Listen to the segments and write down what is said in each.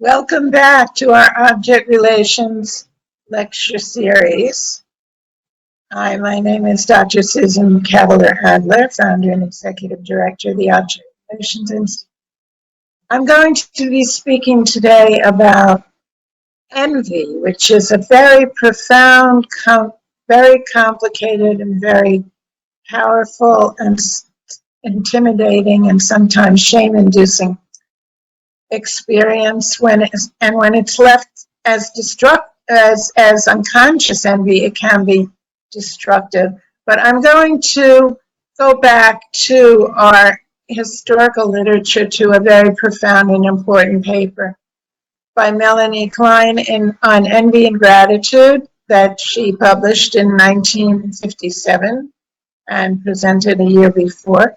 Welcome back to our Object Relations lecture series. Hi, my name is Dr. Susan Kavaler-Adler, founder and executive director of the Object Relations Institute. I'm going to be speaking today about envy, which is a very profound, very complicated, and very powerful and intimidating and sometimes shame-inducing experience when it's left as as unconscious envy, it can be destructive. But I'm going to go back to our historical literature, to a very profound and important paper by Melanie Klein on envy and gratitude that she published in 1957 and presented a year before.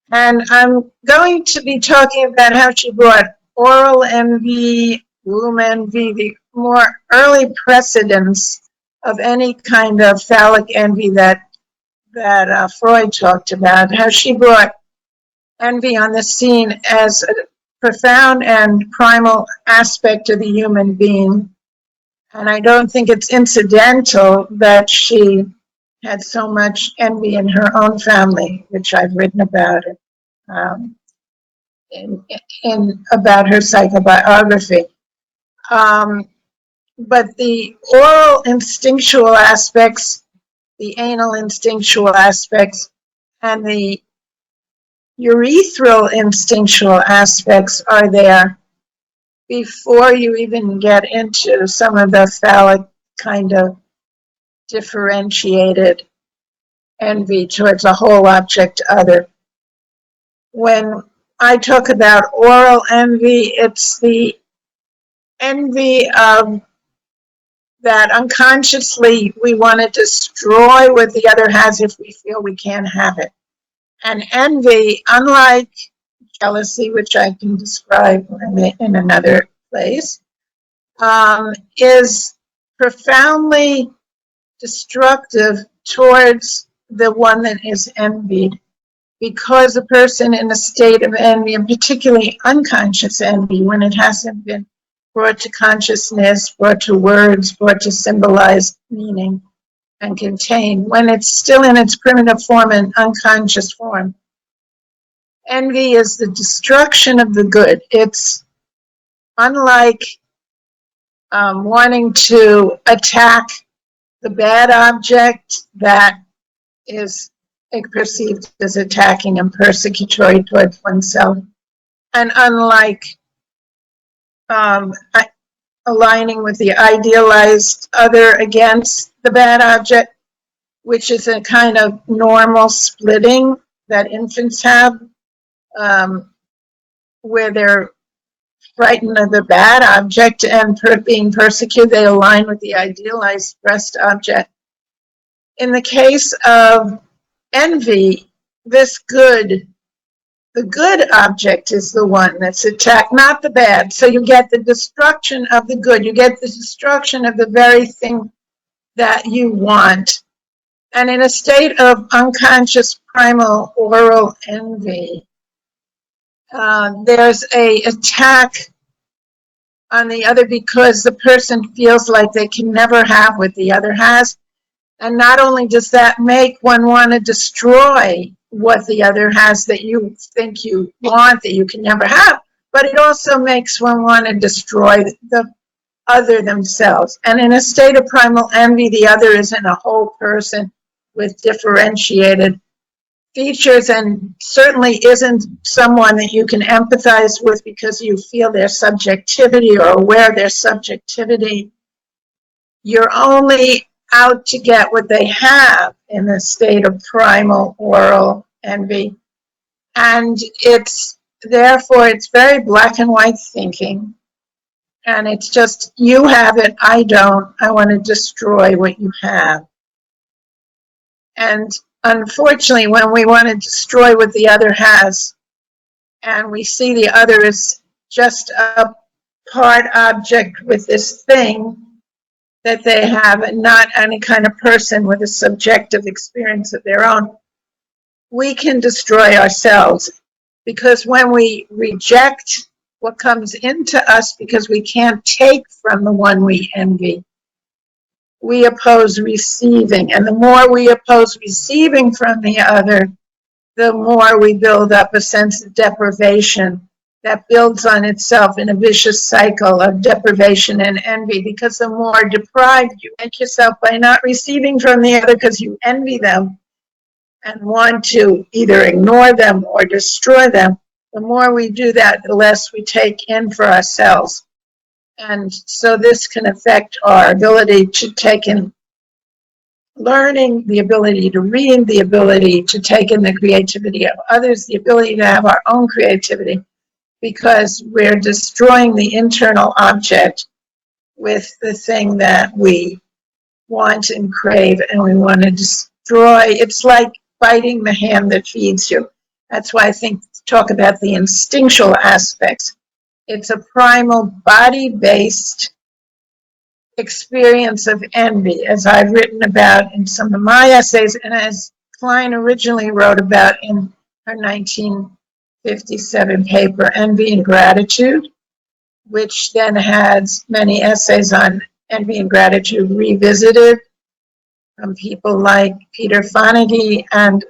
And I'm going to be talking about how she brought oral envy, womb envy, the more early precedents of any kind of phallic envy that Freud talked about, how she brought envy on the scene as a profound and primal aspect of the human being. And I don't think it's incidental that she had so much envy in her own family, which I've written about it, about her psychobiography. But the oral instinctual aspects, the anal instinctual aspects, and the urethral instinctual aspects are there before you even get into some of the phallic kind of differentiated envy towards a whole object other. When I talk about oral envy, it's the envy of that unconsciously we want to destroy what the other has if we feel we can't have it. And envy, unlike jealousy, which I can describe in another place, is profoundly destructive towards the one that is envied, because a person in a state of envy, and particularly unconscious envy, when it hasn't been brought to consciousness, brought to words, brought to symbolized meaning and contain, when it's still in its primitive form and unconscious form, envy is the destruction of the good. It's unlike wanting to attack the bad object that is perceived as attacking and persecutory towards oneself, and unlike aligning with the idealized other against the bad object, which is a kind of normal splitting that infants have, where they're frightened of the bad object and being persecuted, they align with the idealized breast object. In the case of envy, the good object is the one that's attacked, not the bad. So you get the destruction of the good. You get the destruction of the very thing that you want. And in a state of unconscious primal oral envy, there's an attack on the other because the person feels like they can never have what the other has. And not only does that make one want to destroy what the other has that you think you want, that you can never have, but it also makes one want to destroy the other themselves. And in a state of primal envy, the other isn't a whole person with differentiated features, and certainly isn't someone that you can empathize with because you feel their subjectivity or aware of their subjectivity. You're only out to get what they have in a state of primal oral envy. And therefore it's very black and white thinking. And it's just, you have it, I don't, I want to destroy what you have. And unfortunately, when we want to destroy what the other has, and we see the other as just a part object with this thing that they have, and not any kind of person with a subjective experience of their own, we can destroy ourselves. Because when we reject what comes into us because we can't take from the one we envy. We oppose receiving, and the more we oppose receiving from the other, the more we build up a sense of deprivation that builds on itself in a vicious cycle of deprivation and envy, because the more deprived you make yourself by not receiving from the other because you envy them and want to either ignore them or destroy them, the more we do that, the less we take in for ourselves. And so this can affect our ability to take in learning, the ability to read, the ability to take in the creativity of others, the ability to have our own creativity, because we're destroying the internal object with the thing that we want and crave and we want to destroy. It's like biting the hand that feeds you. That's why I talk about the instinctual aspects. It's a primal body-based experience of envy, as I've written about in some of my essays, and as Klein originally wrote about in her 1957 paper, Envy and Gratitude, which then has many essays on envy and gratitude revisited from people like Peter Fonagy and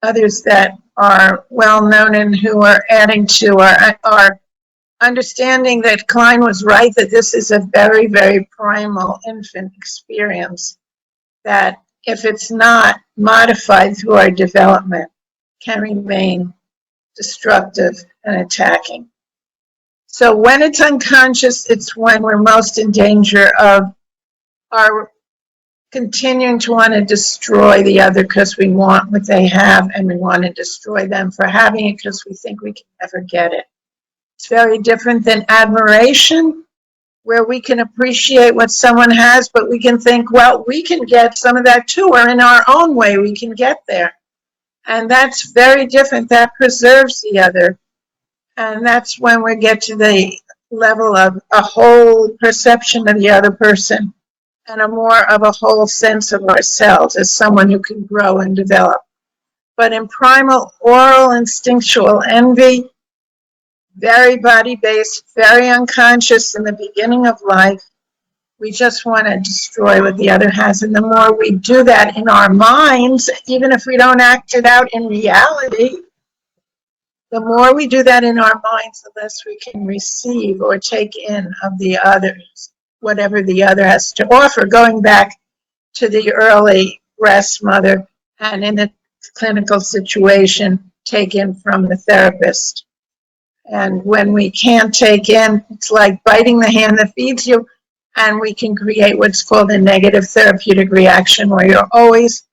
others that are well known and who are adding to our understanding that Klein was right, that this is a very, very primal infant experience that, if it's not modified through our development, can remain destructive and attacking. So when it's unconscious, it's when we're most in danger of our continuing to want to destroy the other because we want what they have, and we want to destroy them for having it because we think we can never get it. It's very different than admiration, where we can appreciate what someone has, but we can think, well, we can get some of that too, or in our own way we can get there. And that's very different. That preserves the other. And that's when we get to the level of a whole perception of the other person and a more of a whole sense of ourselves as someone who can grow and develop. But in primal, oral, instinctual envy, very body-based, very unconscious in the beginning of life, we just want to destroy what the other has. And the more we do that in our minds, even if we don't act it out in reality, the more we do that in our minds, the less we can receive or take in of the others, whatever the other has to offer, going back to the early breast mother and in the clinical situation, take in from the therapist. And when we can't take in, it's like biting the hand that feeds you, and we can create what's called a negative therapeutic reaction, where you're always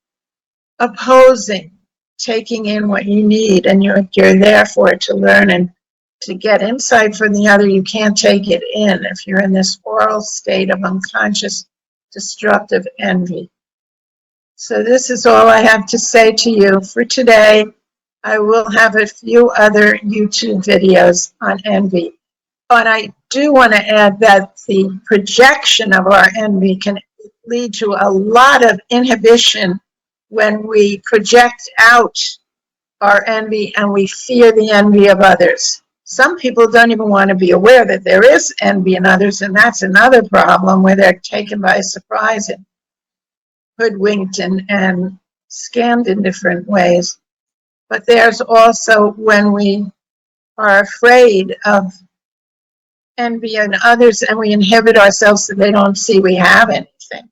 opposing taking in what you need, and you're there for it to learn and to get insight from the other. You can't take it in if you're in this oral state of unconscious destructive envy. So this is all I have to say to you for today. I will have a few other YouTube videos on envy. But I do want to add that the projection of our envy can lead to a lot of inhibition when we project out our envy and we fear the envy of others. Some people don't even want to be aware that there is envy in others, and that's another problem, where they're taken by surprise and hoodwinked and scammed in different ways. But there's also when we are afraid of envy in others and we inhibit ourselves so they don't see we have anything.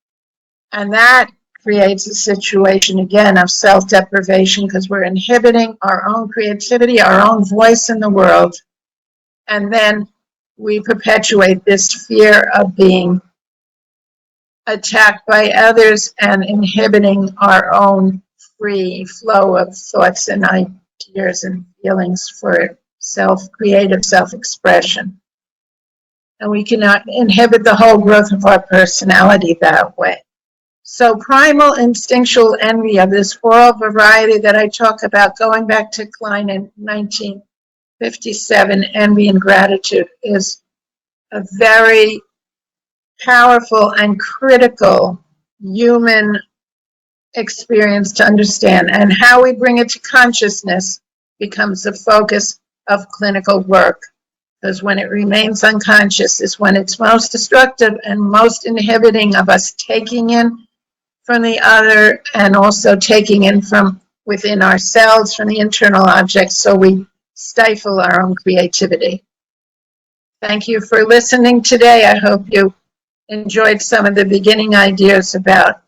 And that creates a situation, again, of self-deprivation, because we're inhibiting our own creativity, our own voice in the world. And then we perpetuate this fear of being attacked by others and inhibiting our own free flow of thoughts and ideas and feelings for creative self-expression. And we cannot inhibit the whole growth of our personality that way. So primal instinctual envy of this oral variety that I talk about, going back to Klein in 1957, Envy and Gratitude, is a very powerful and critical human experience to understand. And how we bring it to consciousness becomes the focus of clinical work, because when it remains unconscious is when it's most destructive and most inhibiting of us taking in from the other and also taking in from within ourselves, from the internal objects, so we stifle our own creativity. Thank you for listening today. I hope you enjoyed some of the beginning ideas about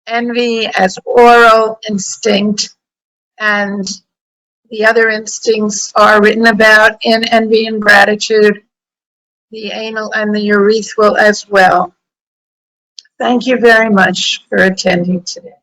envy as oral instinct, and the other instincts are written about in Envy and Gratitude, the anal and the urethral as well. Thank you very much for attending today.